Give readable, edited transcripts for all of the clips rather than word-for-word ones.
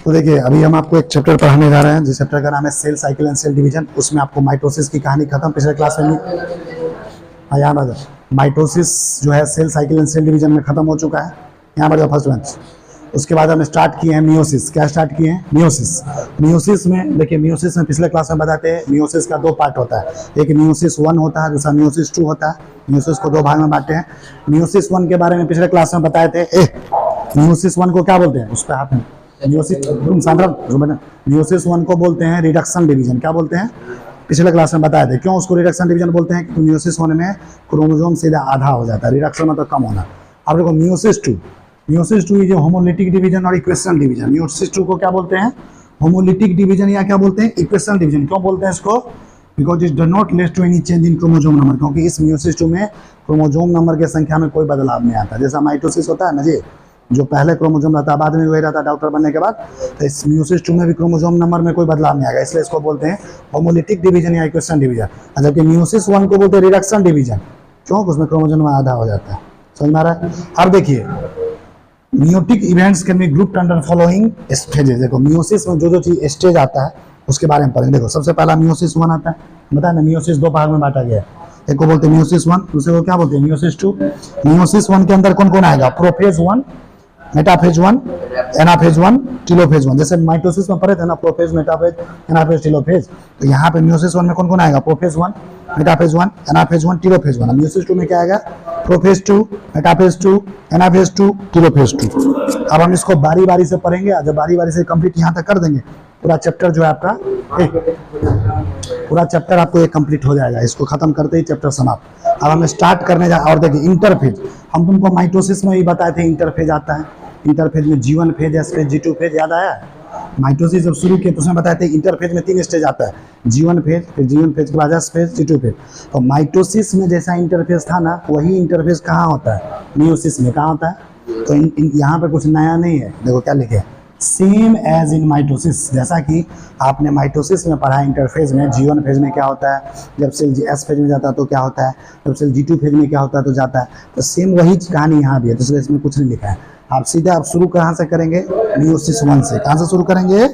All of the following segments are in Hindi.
तो देखिए अभी हम आपको एक चैप्टर पढ़ाने जा रहे हैं जिस चैप्टर का नाम है cell cycle and cell division. उसमें आपको माइटोसिस की कहानी खत्म पिछले क्लास में यहाँ पर माइटोसिस जो है cell cycle and cell division में खत्म हो चुका है। यहाँ पर फर्स्ट बेंच। उसके बाद हम स्टार्ट किए हैं मियोसिस। क्या स्टार्ट किए हैं? मियोसिस। मियोसिस में देखिए, मियोसिस में पिछले क्लास में बताते हैं मियोसिस का दो पार्ट होता है, एक मियोसिस 1 होता है, दूसरा मियोसिस 2 होता है। मियोसिस को दो भाग में बांटे हैं। मियोसिस 1 के बारे में पिछले क्लास में बताए थे। मियोसिस 1 को क्या बोलते हैं? उस पर हाथ में मियोसिस 1 को बोलते हैं रिडक्शन डिवीजन। क्या बोलते हैं? पिछले क्लास में बताए थे। क्यों उसको रिडक्शन डिवीजन बोलते हैं? क्योंकि मियोसिस 1 में क्रोमोसोम सीधा आधा हो जाता है, रिडक्शन मतलब कम होना। अब देखो मियोसिस 2, मियोसिस 2 ये होमोलिटिक डिवीजन और इक्वेशनल डिवीजन। मियोसिस 2 को क्या बोलते हैं? होमोलिटिक डिवीजन या क्या बोलते हैं? Equational division. क्यों बोलते हैं इसको? Because it does not lead to any change in chromosome number. क्योंकि इस मियोसिस 2 में क्रोमोसोम नंबर की संख्या में कोई बदलाव नहीं आता। जैसा माइटोसिस होता है ना जी, जो पहले क्रोमोसोम रहता है बाद में वही रहता है डॉक्टर बनने के बाद, तो इस मियोसिस 2 में भी क्रोमोसोम नंबर में कोई बदलाव नहीं आएगा, इसलिए इसको बोलते हैं होमोलिटिक डिवीजन या इक्वेशनल डिवीजन। जबकि मियोसिस 1 को बोलते हैं रिडक्शन डिवीजन। क्यों? उसमें क्रोमोसोम में आधा हो जाता है। समझ में आ रहा है? अब देखिए meiotic events can be grouped under following stages. देखो मियोसिस में जो जो चीज स्टेज आता है उसके बारे में पढ़ेंगे। देखो सबसे पहला मियोसिस 1 आता है, बताया ना, मियोसिस दो भाग में बांटा गया है। एक को बोलते हैं मियोसिस 1, दूसरे को क्या बोलते हैं? मियोसिस 2। मियोसिस 1 के अंदर कौन कौन आएगा? Prophase 1, metaphase 1, anaphase 1, telophase 1। जैसे माइटोसिस में पढ़े थे ना, प्रोफेज, मेटाफेज, एनाफेज, टेलोफेज। तो यहाँ पे मियोसिस 1 में कौन कौन आएगा? Prophase 1, metaphase 1, anaphase 1, telophase 1। Meiosis 2 में क्या आएगा? Prophase 2, metaphase 2, anaphase 2, telophase 2। अब हम इसको बारी बारी से पढ़ेंगे। जब बारी बारी से कंप्लीट यहाँ तक कर देंगे, पूरा चैप्टर जो है आपका पूरा चैप्टर आपको एक कंप्लीट हो जाएगा। इसको खत्म करते ही चैप्टर समाप्त। अब हम स्टार्ट करने जा। और देखिए इंटरफेज, हम तुमको माइटोसिस में ही बताए थे इंटरफेज आता है। इंटरफेज में G1 phase, S phase, G2 phase, याद आया? माइटोसिस जब शुरू किए तो उसमें बताए थे इंटरफेज में 3 स्टेज आता है, G1 फेज, फिर G1 फेज के बाद S फेज, G2 फेज। तो माइटोसिस में जैसा इंटरफेज था ना, वही इंटरफेज कहाँ होता है? मियोसिस में। कहाँ होता है? तो यहाँ पे कुछ नया नहीं है। देखो क्या लिखे, सेम एज इन माइटोसिस। जैसा कि आपने माइटोसिस में पढ़ा इंटरफेज में, G1 फेज में क्या होता है, जब सेल S फेज में जाता है तो क्या होता है, जब सेल G2 फेज में क्या होता है तो जाता है। तो सेम वही कहानी यहाँ भी है, तो इसलिए इसमें कुछ नहीं लिखा है। आप सीधा आप शुरू कहाँ से करेंगे? मियोसिस 1 से। कहाँ से शुरू करेंगे?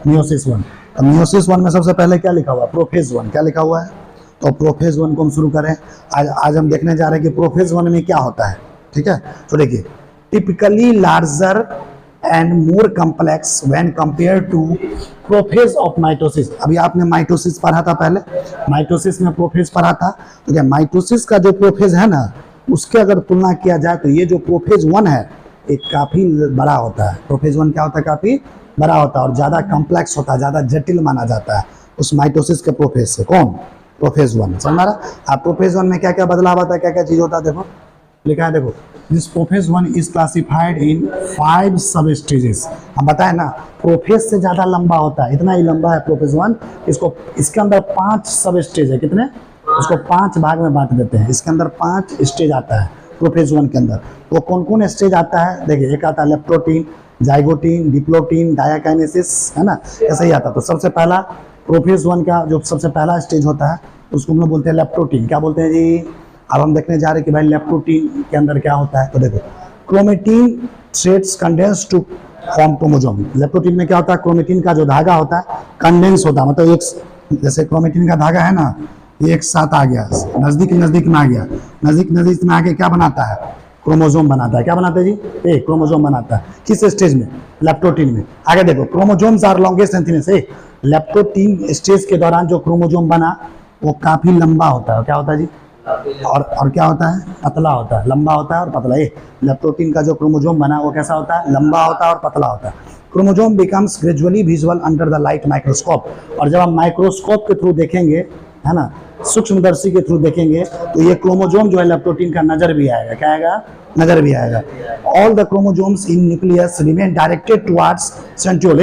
मियोसिस 1। तो मियोसिस 1 में सबसे पहले क्या लिखा हुआ है? प्रोफेज 1। क्या लिखा हुआ है? तो प्रोफेज 1 को हम शुरू करें। आज हम देखने जा रहे हैं कि प्रोफेज 1 में क्या होता है। ठीक है, तो देखिए typically larger and more complex when compare to prophase of mitosis. अभी आपने माइटोसिस पढ़ा था पहले, माइटोसिस में प्रोफेज पढ़ा था। तो क्या माइटोसिस का जो प्रोफेज है ना, उसके अगर तुलना किया जाए तो ये जो प्रोफेज 1 है एक काफी बड़ा होता है। प्रोफेज 1 क्या होता है? काफी बड़ा होता है और ज्यादा कॉम्प्लेक्स होता है, ज्यादा जटिल माना जाता है उस माइटोसिस के प्रोफेज से। कौन? प्रोफेज 1। समझ रहा? आप प्रोफेज 1 में क्या क्या बदलाव आता है, क्या क्या चीज होता है, देखो लिखा है। देखो this prophase 1 is classified in 5 सब स्टेजेस। हम बताए ना, प्रोफेज से ज्यादा लंबा होता है, इतना ही लंबा है प्रोफेज 1। इसके अंदर 5 सब स्टेज है। कितने? इसको 5 भाग में बांट देते हैं। इसके अंदर 5 स्टेज आता है प्रोफेज 1 के अंदर। तो कौन कौन स्टेज आता है? देखिए एक आता है लेप्टोटीन, जाइगोटीन, डिप्लोटीन, डायाकाइनेसिस, है ना, ऐसा ही आता है। तो सबसे पहला प्रोफेज 1 का जो सबसे पहला स्टेज होता है उसको हम लोग बोलते हैं लेप्टोटीन। क्या बोलते हैं जी? अब हम देखने जा रहे हैं कि भाई लेप्टोटीन के अंदर क्या होता है। तो देखो chromatin threads condense to form chromosome. Leptotene में क्या होता है? क्रोमेटिन का जो धागा होता है कंडेंस होता है, मतलब एक जैसे क्रोमेटिन का धागा है ना, ये एक साथ आ गया, नजदीक नजदीक में आ गया, नजदीक नजदीक में आके क्या बनाता है? क्रोमोसोम बनाता है। क्या बनाता है जी? क्रोमोसोम बनाता है। किस स्टेज में? लेप्टोटीन में। आगे देखो chromosomes are longest and thinnest. Leptotene stage के दौरान जो क्रोमोसोम बना वो काफी लंबा होता है। क्या होता है जी? और क्या होता है? पतला होता है। लंबा होता है और पतला। लेप्टोटीन का जो क्रोमोसोम बना वो कैसा होता है? लंबा होता है और पतला होता है। Chromosome becomes gradually visual under the light microscope. और जब हम माइक्रोस्कोप के थ्रू देखेंगे, है ना, सूक्ष्मदर्शी के थ्रू देखेंगे, तो ये क्रोमोसोम जो है लेप्टोटीन का नजर भी आएगा। क्या आएगा? नजर भी आएगा। All the chromosomes in nucleus remain directed towards centriole.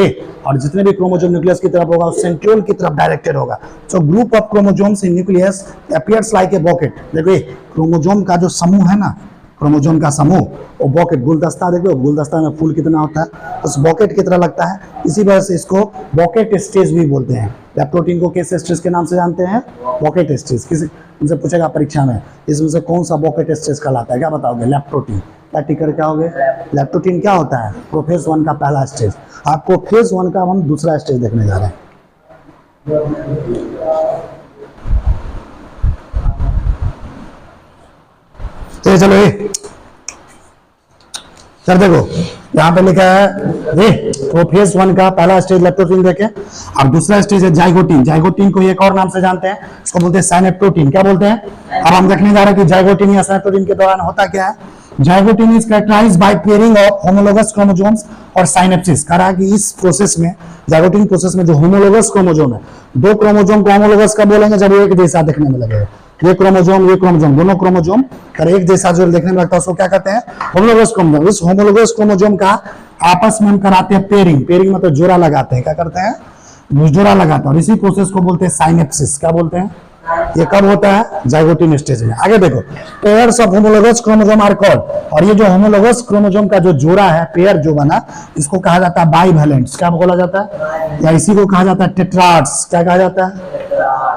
और जितने भी क्रोमोसोम न्यूक्लियस की तरफ होगा वो सेंट्रियोल की तरफ डायरेक्टेड होगा। So group of chromosomes in nucleus appears like a bouquet. देखो क्रोमोसोम का जो समूह है ना, क्रोमोसोम का समूह, वो बॉकेट, गुलदस्ता। देखो गुलदस्ता में फूल कितना होता है, उस बॉकेट की तरह लगता है। इसी वजह से इसको बॉकेट स्टेज भी बोलते हैं। लेप्टोटीन को किस एस्ट्रेज के नाम से जानते हैं? Bouquet esterase. किसी उनसे पूछेगा परीक्षा में इसमें से कौन सा बॉकेट एस्ट्रेज कहलाता है, क्या बताओगे? लेप्टोटीन। क्या टिकर क्या होगे? लेप्टोटीन क्या होता है? प्रोफेज 1 का पहला स्टेज। आपको फेज 1 का हम दूसरा स्टेज देखने जा रहे हैं। तो चलो ये सर देखो यहाँ पे लिखा है ये प्रोफेज 1 का पहला स्टेज लेप्टोटीन देखे। अब दूसरा स्टेज है जाइगोटीन। जाइगोटीन को एक और नाम से जानते हैं, इसको बोलते हैं साइनेप्टोटीन। क्या बोलते हैं? अब हम देखने जा रहे हैं कि जाइगोटीन या साइनेप्टोटीन के दौरान होता क्या है। Zygotene is characterized by pairing of homologous chromosomes और साइनेप्सिस। कह रहा है कि इस प्रोसेस में, जाइगोटीन प्रोसेस में जो होमोलोगस क्रोमोसोम है, दो क्रोमोसोम को होमोलोगस कब बोलेंगे? जब एक जैसा दिखने में लगेगा। ये क्रोमोसोम दोनों क्रोमोसोम कर एक जैसा जो देखने में लगता है उसको क्या कहते हैं? Homologous chromosome. इस होमोलोगस क्रोमोसोम का आपस में हम कराते हैं पेयरिंग। पेयरिंग मतलब जोड़ा लगाते हैं। क्या करते हैं? जोड़ा लगाते हैं। और इसी प्रोसेस को बोलते हैं साइनेप्सिस। क्या बोलते हैं? ये कब होता है? जाइगोटीन स्टेज में। आगे देखो, pairs of homologous chromosome are called. और ये जो होमोलोगस क्रोमोसोम का जो जोड़ा है, पेयर जो बना, इसको कहा जाता है बाइवैलेंट्स। क्या बोला जाता है? या इसी को कहा जाता है टेट्राड्स। क्या कहा जाता है?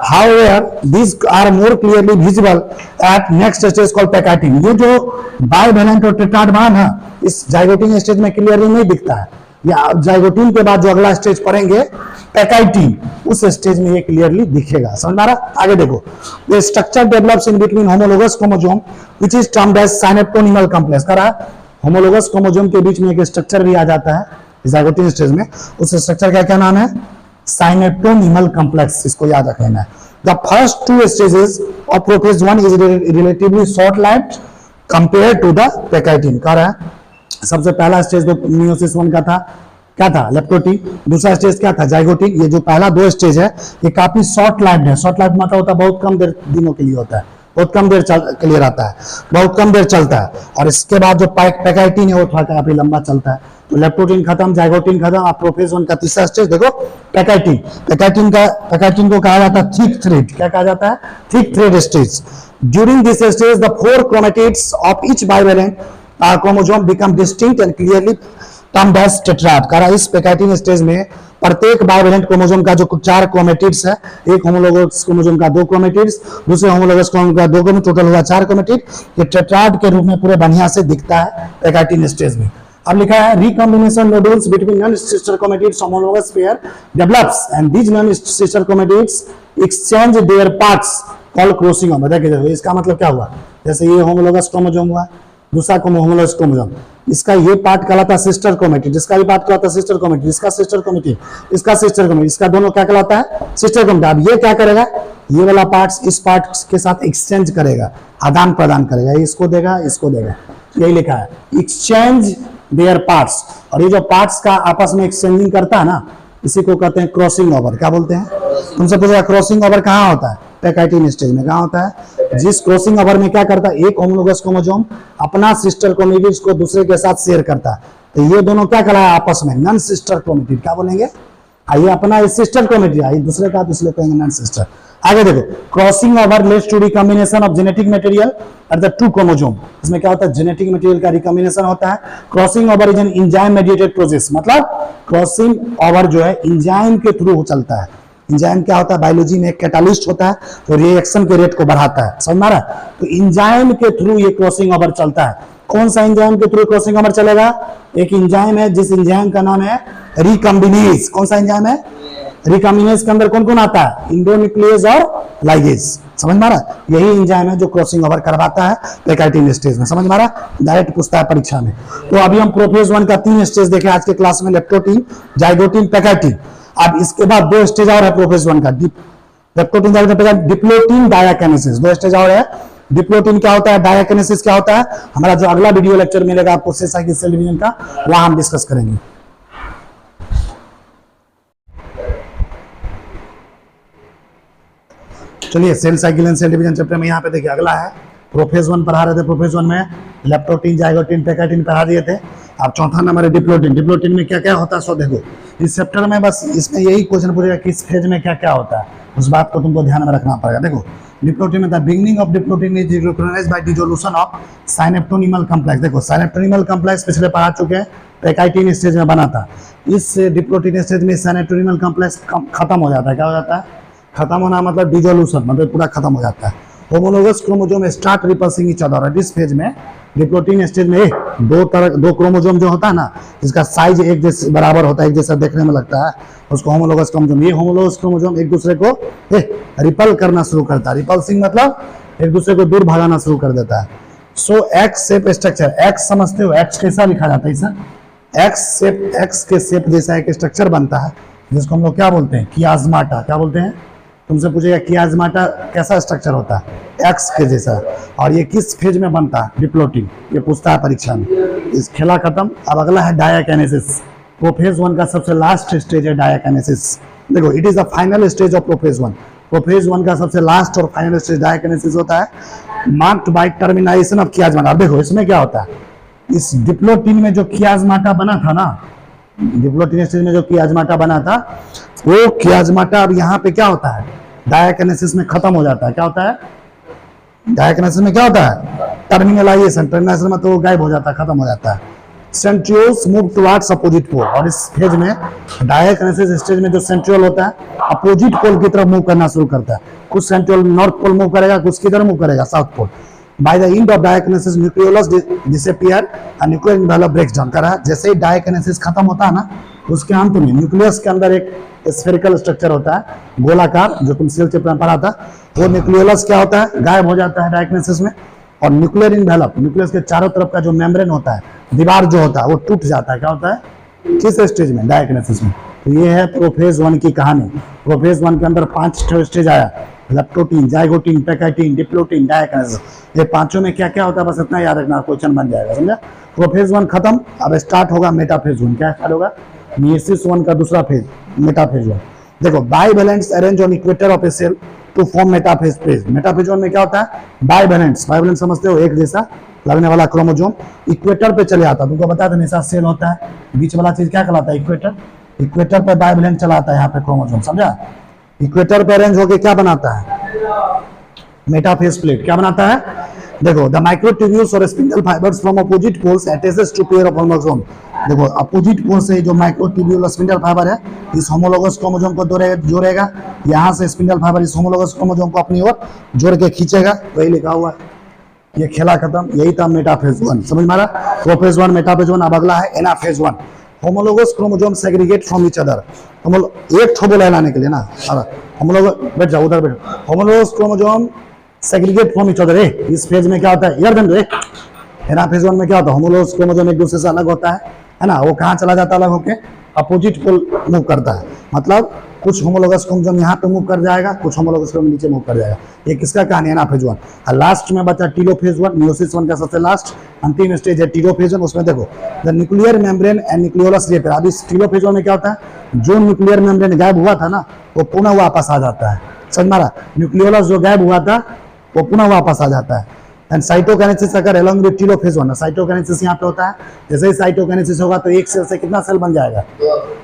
However, these are more clearly visible at next stage called पैकाइटिन। ये जो बाइवैलेंट और टेट्राड बना है, इस जाइगोटीन स्टेज में क्लियरली नहीं दिखता है। या जाइगोटीन के बाद जो अगला स्टेज पढ़ेंगे पैकाइटिन, उस स्टेज में ये क्लियरली दिखेगा। समझ आ रहा? आगे देखो, the structure develops in between homologous chromosome which is termed as synaptonymal complex। कह रहा है होमोलोगस क्रोमोसोम के बीच में एक स्ट्रक्चर भी आ जाता है जाइगोटीन स्टेज में। उस स्ट्रक्चर का क्या नाम है? Synaptonemal complex. इसको याद रख लेना है। The first two stages of prophase 1 is relatively short lived compare to the pachytene. कह रहा है सबसे पहला स्टेज जो मियोसिस 1 का था, क्या था? लेप्टोटीन। दूसरा स्टेज क्या था? जाइगोटीन। ये जो पहला दो स्टेज है ये काफी शॉर्ट लाइव्ड है। शॉर्ट लाइव्ड मतलब होता है बहुत कम देर दिनों के लिए होता है, बहुत कम देर के लिए रहता है, बहुत कम देर चलता है। और इसके बाद जो पैकाइटिन है वो थोड़ा काफी लंबा चलता है। तो लेप्टोटीन खत्म, जाइगोटीन खत्म। आप प्रोफेज 1 का तीसरा स्टेज देखो, पैकाइटिन। पैकाइटिन को कहा जाता है थिक थ्रेड। क्या कहा जाता है? Thick thread stage. During this stage the 4 chromatids of each bivalent chromosome become distinct and clearly termed as tetrad. कह रहा है इस पैकाइटिन स्टेज में प्रत्येक बाइवैलेंट क्रोमोसोम का जो 4 क्रोमेटिड्स है, एक होमोलोगस क्रोमोसोम का 2 क्रोमेटिड्स, दूसरे होमोलोगस क्रोमोसोम का 2 क्रोमेटिड्स, टोटल हुआ 4 क्रोमेटिड। ये टेट्राड के रूप में पूरे बढ़िया से दिखता है पैकाइटिन स्टेज में। अब लिखा है recombination nodules between non sister chromatids homologous pair develops and these non sister chromatids exchange their parts called crossing over. देखिए इसका मतलब क्या हुआ? जैसे ये होमोलोगस क्रोमोसोम हुआ, दूसरा होमोलोगस क्रोमोसोम, इसका ये पार्ट कहलाता है सिस्टर क्रोमेटिड, इसका भी पार्ट कहलाता है सिस्टर क्रोमेटिड, इसका सिस्टर क्रोमेटिड, इसका सिस्टर क्रोमेटिड, इसका दोनों क्या कहलाता है? Sister chromatid. अब ये क्या करेगा? ये वाला पार्ट इस पार्ट के साथ एक्सचेंज करेगा, आदान प्रदान करेगा, इसको देगा, इसको देगा। यही लिखा है एक्सचेंज देयर पार्ट्स। और ये जो पार्ट्स का आपस में एक्सचेंजिंग करता है ना, इसी को कहते हैं क्रॉसिंग ओवर। क्या बोलते हैं? तुमसे पूछा क्रॉसिंग ओवर कहाँ होता है? पैकाइटिन स्टेज में। कहाँ होता है? जिस क्रॉसिंग ओवर में क्या करता है? एक होमोलोगस क्रोमोसोम अपना सिस्टर क्रोमेटिड्स को दूसरे के साथ शेयर करता है। तो ये दोनों क्या कहलाया आपस में? Non sister chromatid. क्या बोलेंगे? आइए अपना सिस्टर क्रोमेटिड, आइए दूसरे का, दूसरे कहेंगे नॉन सिस्टर। आगे देखो, crossing over leads to recombination of genetic material at the 2 chromosome. इसमें क्या होता है? जेनेटिक मटेरियल का रिकॉम्बिनेशन होता है। Crossing over is an enzyme mediated process. मतलब क्रॉसिंग ओवर जो है एंजाइम के थ्रू चलता है। एंजाइम क्या होता है? बायोलॉजी में एक कैटालिस्ट होता है तो रिएक्शन के रेट को बढ़ाता है। समझ में आ रहा है? तो एंजाइम के थ्रू ये क्रॉसिंग ओवर चलता है। कौन सा एंजाइम के थ्रू क्रॉसिंग ओवर चलेगा? एक एंजाइम है जिस एंजाइम का नाम है रिकॉम्बिनेज। कौन सा एंजाइम है? रिकॉम्बिनेज के अंदर कौन कौन आता है? इंडोन्यूक्लियेज और लाइगेज। समझ में आ रहा? यही एंजाइम है जो क्रॉसिंग ओवर करवाता है पैकाइटिन स्टेज में। समझ में आ रहा? डायरेक्ट पूछता है परीक्षा में। तो अभी हम प्रोफेज 1 का 3 स्टेज देखे आज के क्लास में, लेप्टोटीन, जाइगोटीन, पैकाइटिन। अब इसके बाद 2 स्टेज और है प्रोफेज 1 का, लेप्टोटीन, जाइगोटीन, डिप्लोटीन, डायाकिनेसिस। 2 स्टेज और है। डिप्लोटीन क्या होता है? डायाकिनेसिस क्या होता है? हमारा जो अगला वीडियो लेक्चर मिलेगा आपको सेल साइकिल सेल डिवीजन का, वहां हम डिस्कस करेंगे। चलिए cell cycle and cell division chapter में यहाँ पे देखिए अगला है प्रोफेज 1 पढ़ा रहे थे। प्रोफेज 1 में लेप्टोटीन, जाइगोटीन, पैकाइटिन पढ़ा दिए थे। अब चौथा नंबर है डिप्लोटीन। डिप्लोटीन में क्या क्या होता है सो देखो इस चैप्टर में, बस इसमें यही क्वेश्चन पूछेगा कि इस फेज में क्या क्या होता है, उस बात को तुमको ध्यान में रखना पड़ेगा। देखो डिप्लोटीन में the beginning of diplotene is recognised by dissolution of synaptonemal complex. देखो साइनेप्टोनिमल कॉम्प्लेक्स पिछले पढ़ा चुके हैं, पैकाइटिन स्टेज में बना था। इस डिप्लोटिन स्टेज में साइटोटोनिमल कॉम्प्लेक्स खत्म हो जाता है। क्या हो जाता है? खत्म होना मतलब डिजोल्यूशन, मतलब पूरा खत्म हो जाता है। Homologous chromosome start repulsing each other. इस फेज में डिप्लोटिन स्टेज में दो क्रोमोसोम जो होता है ना, जिसका साइज एक जैसे बराबर होता है, एक जैसा देखने में लगता है, उसको होमोलोगस क्रोमोसोम। ये होमोलोगस क्रोमोसोम एक दूसरे को रिपल करना शुरू करता है। रिपल्सिंग मतलब एक दूसरे को दूर भगाना शुरू कर देता है। सो एक्स शेप स्ट्रक्चर, एक्स समझते हो? एक्स कैसा लिखा जाता है? इसे एक्स के शेप जैसा एक स्ट्रक्चर बनता है, जिसको हम लोग क्या बोलते हैं? कियाज्माटा। क्या बोलते हैं? तुमसे पूछेगा कियाज्माटा कैसा स्ट्रक्चर होता है? एक्स के जैसा। और ये किस फेज में बनता है? डिप्लोटिन। ये पूछता है परीक्षा में। इस खेला खत्म। अब अगला है डायाकिनेसिस। प्रोफेज 1 का सबसे लास्ट स्टेज है डायाकिनेसिस। देखो, it is the final stage of prophase 1। Prophase 1 का सबसे लास्ट और फाइनल स्टेज डायाकिनेसिस होता है, मार्क्ड बाय टर्मिनाइजेशन ऑफ कियाज्माटा। देखो इसमें क्या होता है, इस डिप्लोटिन में जो कियाज्माटा बना था ना, डिप्लोटिन स्टेज में जो कियाज्माटा बना था, वो कियाज्माटा अब यहाँ पे क्या होता है? डायाकिनेसिस में खत्म हो जाता है। क्या होता है? डायाकिनेसिस में क्या होता है? टर्मिनलाइजेशन। टर्मिनलाइजेशन में तो वो गायब हो जाता है, खत्म हो जाता है। Centrioles move towards opposite pole. और इस फेज में डायाकिनेसिस स्टेज में जो सेंट्रियोल होता है, अपोजिट पोल की तरफ मूव करना शुरू करता है। कुछ सेंट्रियोल नॉर्थ पोल मूव करेगा, कुछ किधर मूव करेगा? South pole. By the end of diakinesis, nucleolus disappear and nuclear envelope breaks down। कर रहा है, जैसे ही डायाकिनेसिस खत्म होता है ना, उसके अंत में न्यूक्लियस के अंदर एक स्फेरिकल स्ट्रक्चर होता है, गोलाकार, जो तुम सेल चैप्टर में पढ़ा था। वो न्यूक्लियोलस क्या होता है? गायब हो जाता है डायाकिनेसिस में। और न्यूक्लियर इन्वेलप, न्यूक्लियस के चारों तरफ का जो मेम्ब्रेन होता है, दीवार जो होता है, वो टूट जाता है। क्या होता है? किस स्टेज में? डायाकिनेसिस में। तो ये है प्रोफेज 1 की कहानी। प्रोफेज 1 के अंदर 5 स्टेज आया, लेप्टोटीन, जाइगोटीन, पैकाइटिन, डिप्लोटीन, डायाकिनेसिस। ये पांचों में क्या क्या होता है, बस इतना याद रखना, क्वेश्चन बन जाएगा। समझा? प्रोफेज 1 खत्म। अब स्टार्ट होगा मेटाफेज 1। क्या स्टार्ट होगा? मेयोसिस 1 का दूसरा फेज, मेटाफेज 1। देखो, bivalents arrange on equator of a cell to form metaphase phase. Metaphase 1 में क्या होता है? बाइवेलेंट्स। बाइवेलेंट्स समझते हो? एक जैसा लगने वाला क्रोमोसोम इक्वेटर पे चले आता है। तुमको बता दें, ऐसा सेल होता है, बीच वाला चीज क्या कहलाता है? इक्वेटर। इक्वेटर पे बाइवेलेंट चलाता है यहाँ पे क्रोमोसोम। समझा? इक्वेटर पे अरेंज होके क्या बनाता है? Metaphase plate. क्या बनाता है? देखो, द माइक्रोट्यूब्यूल्स और spindle fibres from opposite poles attaches to pair of homologous. देखो, अपोजिट पोल से जो माइक्रोट्यूब्यूल और स्पिंडल फाइबर है, इस होमोलोगस क्रोमोसोम को जोड़ेगा। यहाँ से स्पिंडल फाइबर इस होमोलोगस क्रोमोसोम को अपनी ओर जोड़ के खींचेगा। वही लिखा हुआ है। ये खेला खत्म। यही था मेटाफेज 1। समझ मारा? Prophase 1, metaphase 1। अब अगला है anaphase 1। Homologous chromosome segregate from each other. एक ठो बोला लाने के लिए ना, होमोलोगस, बैठ जाओ उधर बैठो। Homologous chromosome segregate from each other. इस फेज में क्या होता है? यार बंदो, एनाफेज 1 में क्या होता है? होमोलोगस क्रोमोसोम एक दूसरे से अलग होता है ना? वो कहाँ चला जाता है? अलग होके अपोजिट पोल मूव करता है। मतलब कुछ होमोलोगस क्रोमोसोम यहाँ पे मूव कर जाएगा, कुछ होमोलोगस क्रोमोसोम नीचे मूव कर जाएगा। ये किसका कहानी है? एनाफेज 1। और लास्ट में बचा टीलोफेज 1। मेयोसिस 1 का सबसे लास्ट अंतिम स्टेज है टीलोफेज 1। उसमें देखो, the nuclear membrane and nucleolus repair. अब इस टीलोफेज 1 में क्या होता है? जो न्यूक्लियर मेम्ब्रेन गायब हुआ था ना, वो पुनः वापस आ जाता है। समझ मारा? न्यूक्लियोलस जो गायब हुआ था, वो पुनः वापस आ जाता है। एंड साइटोकाइनेसिस अगर along with टीलोफेज 1, साइटोकाइनेसिस यहाँ पे होता है। जैसे ही साइटोकाइनेसिस होगा तो एक सेल से कितना सेल बन जाएगा?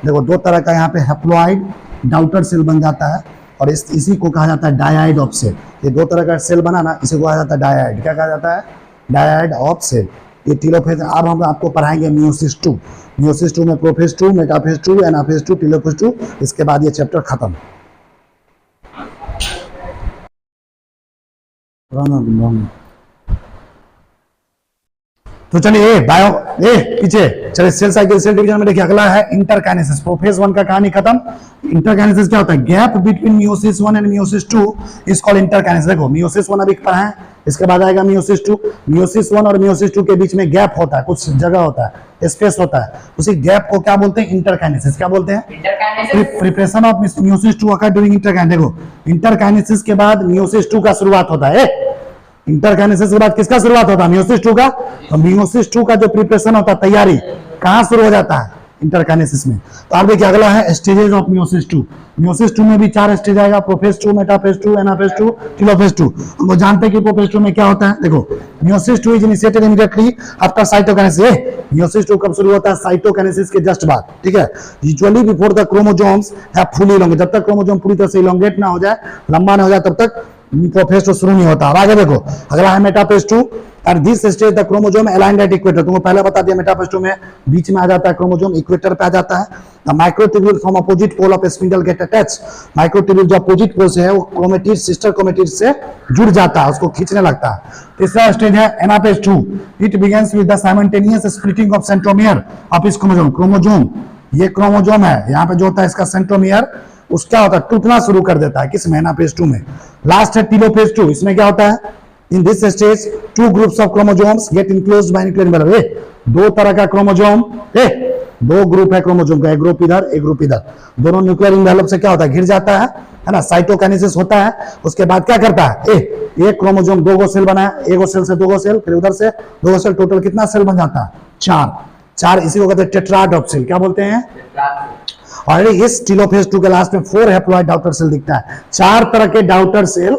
देखो, दो तरह का यहाँ पे हैप्लॉइड डाउटर सेल बन जाता है, और इसी को कहा जाता है डायाइड ऑफ सेल। ये दो तरह का सेल बना ना, इसे कहा जाता है डायाइड। क्या कहा जाता है? डायाइड ऑफ सेल। ये टीलोफेज। अब हम आपको पढ़ाएंगे मेयोसिस 2। मेयोसिस 2 में प्रोफेज 2, मेटाफेज 2, एनाफेज 2, टीलोफेज 2। इसके बाद ये चैप्टर खत्म। तो चलिए बायो पीछे चलिए, सेल साइकिल, सेल डिवीजन में देखिए अगला है इंटरकाइनेसिस। प्रोफेज 1 का कहानी खत्म। इंटरकाइनेसिस क्या होता है? Gap between meiosis 1 and meiosis 2 is called interkinesis. देखो, मेयोसिस 1 अभी पढ़ा है, इसके बाद आएगा मेयोसिस 2। मेयोसिस 1 और मेयोसिस 2 के बीच में गैप होता है, कुछ जगह होता है, स्पेस होता है। उसी गैप को क्या बोलते हैं? इंटरकाइनेसिस। क्या बोलते हैं? Preparation of meiosis 2 occur during interkinesis. देखो, इंटरकाइनेसिस के बाद मेयोसिस 2 का शुरुआत होता है। इंटरकाइनेसिस के बाद किसका शुरुआत होता है? मेयोसिस 2 का। तो मेयोसिस 2 का जो प्रिपरेशन होता है, तैयारी, कहां शुरू हो जाता है? इंटरकाइनेसिस में। तो आप देखिए अगला है स्टेजेस ऑफ मेयोसिस 2। मेयोसिस 2 में भी 4 स्टेज आएगा, प्रोफेज 2, मेटाफेज 2, एनाफेज 2, टीलोफेज 2। हम लोग जानते हैं कि प्रोफेज 2 में क्या होता है। देखो, meiosis 2 is initiated immediately after cytokinesis. Meiosis 2 कब शुरू होता है? साइटोकाइनेसिस के जस्ट बाद। ठीक है? Usually before the chromosomes have fully elongate. जब तक क्रोमोसोम पूरी तरह से इलोंगेट ना हो जाए, लंबा ना हो जाए, तब तक प्रोफेज टू शुरू नहीं होता। अब आगे देखो, अगला है metaphase two. At this stage the chromosome aligned at equator. तुमको पहले बता दिया मेटाफेज टू में बीच में आ जाता है क्रोमोसोम, इक्वेटर पे आ जाता है। The microtubule from opposite pole of spindle get attach. Microtubule जो अपोजिट पोल से है वो क्रोमेटिड सिस्टर क्रोमेटिड से जुड़ जाता है, उसको खींचने लगता है। तीसरा स्टेज है anaphase to. It begins with the simultaneous splitting of centromere of इस क्रोमोसोम। क्रोमोसोम, ये क्रोमोसोम है, यहाँ पे जो होता है इसका सेंट्रोमियर, उसका होता है टूटना शुरू कर देता है। किस में? एनाफेज टू में। लास्ट है टेलोफेज टू। इसमें क्या होता है? In this stage two groups of chromosomes get enclosed by nuclear envelope. दो तरह का क्रोमोसोम, दो ग्रुप है क्रोमोसोम का, एक ग्रुप इधर एक ग्रुप इधर, दोनों न्यूक्लियर एनवेलप से क्या होता है? घिर जाता है ना। साइटोकाइनेसिस होता है, उसके बाद क्या करता है? एक क्रोमोसोम दो गो सेल बनाया, एक गो सेल से दो गो सेल, फिर उधर से दो गो सेल, टोटल कितना सेल बन जाता है? चार। इसी को कहते हैं टेट्राड ऑफ सेल। क्या बोलते हैं? और इस टेलोफेज टू के लास्ट में 4 हैप्लॉइड डॉटर सेल दिखता है। 4 तरह के डॉटर सेल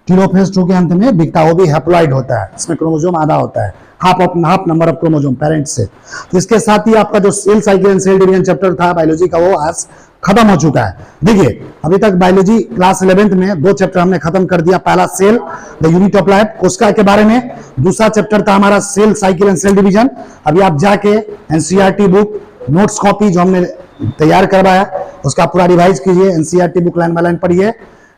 टेलोफेज टू के अंत में दिखता है, वो भी हैप्लॉइड होता है। इसमें क्रोमोसोम आधा होता है, half number of chromosome parents से। तो इसके साथ ही आपका जो cell cycle and cell division chapter था बायोलॉजी का, वो आज खत्म हो चुका है। देखिए, अभी तक बायोलॉजी क्लास 11th में 2 चैप्टर हमने खत्म कर दिया। पहला cell the unit of life, कोशिका के बारे में। दूसरा चैप्टर था हमारा cell cycle and cell division. अभी आप जाके एनसीईआरटी बुक नोट्स कॉपी जो हमने तैयार करवाया उसका पूरा रिवाइज कीजिए। NCERT book line by line पढ़िए,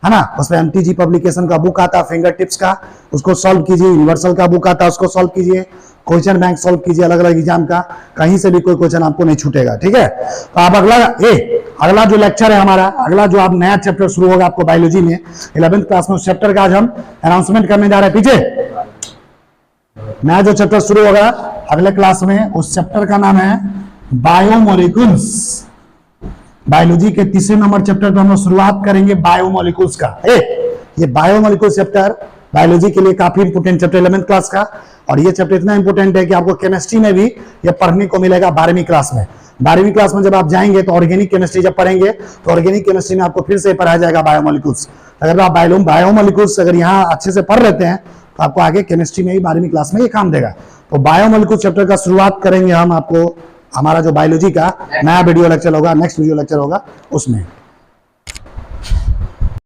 है ना। उसमें एमटीजी पब्लिकेशन का बुक आता है फिंगर टिप्स का, उसको सॉल्व कीजिए। यूनिवर्सल का बुक आता है, उसको सॉल्व कीजिए। क्वेश्चन बैंक सॉल्व कीजिए अलग अलग एग्जाम का, कहीं से भी कोई क्वेश्चन आपको नहीं छूटेगा, ठीक है। तो आप अगला जो लेक्चर है हमारा, अगला जो आप नया चैप्टर शुरू होगा आपको बायोलॉजी में 11th क्लास में, उस चैप्टर का आज हम अनाउंसमेंट करने जा रहे हैं। पीछे नया जो चैप्टर शुरू होगा अगले क्लास में, उस चैप्टर का नाम है बायोमोलिक्यूल्स। बायोलॉजी के तीसरे नंबर चैप्टर पर हम शुरुआत करेंगे बायोमोलिक्यूल्स का। ये बायोमोलिक्यूल्स चैप्टर बायोलॉजी के लिए काफी इंपोर्टेंट चैप्टर 11th क्लास का। और ये चैप्टर इतना इंपोर्टेंट है कि आपको केमिस्ट्री में भी ये पढ़ने को मिलेगा 12वीं क्लास में। 12वीं क्लास में जब आप जाएंगे तो ऑर्गेनिक केमिस्ट्री जब पढ़ेंगे तो ऑर्गेनिक केमिस्ट्री में आपको फिर से पढ़ाया जाएगा बायोमोलिक्यूल्स। अगर आप बायोमोलिक्यूल्स अगर यहाँ अच्छे से पढ़ लेते हैं तो आपको आगे केमिस्ट्री में ही 12वीं क्लास में ये काम देगा। तो बायोमोलिक्यूल्स चैप्टर का शुरुआत करेंगे हम, आपको हमारा जो बायोलॉजी का नया वीडियो लेक्चर होगा, नेक्स्ट वीडियो लेक्चर होगा उसमें।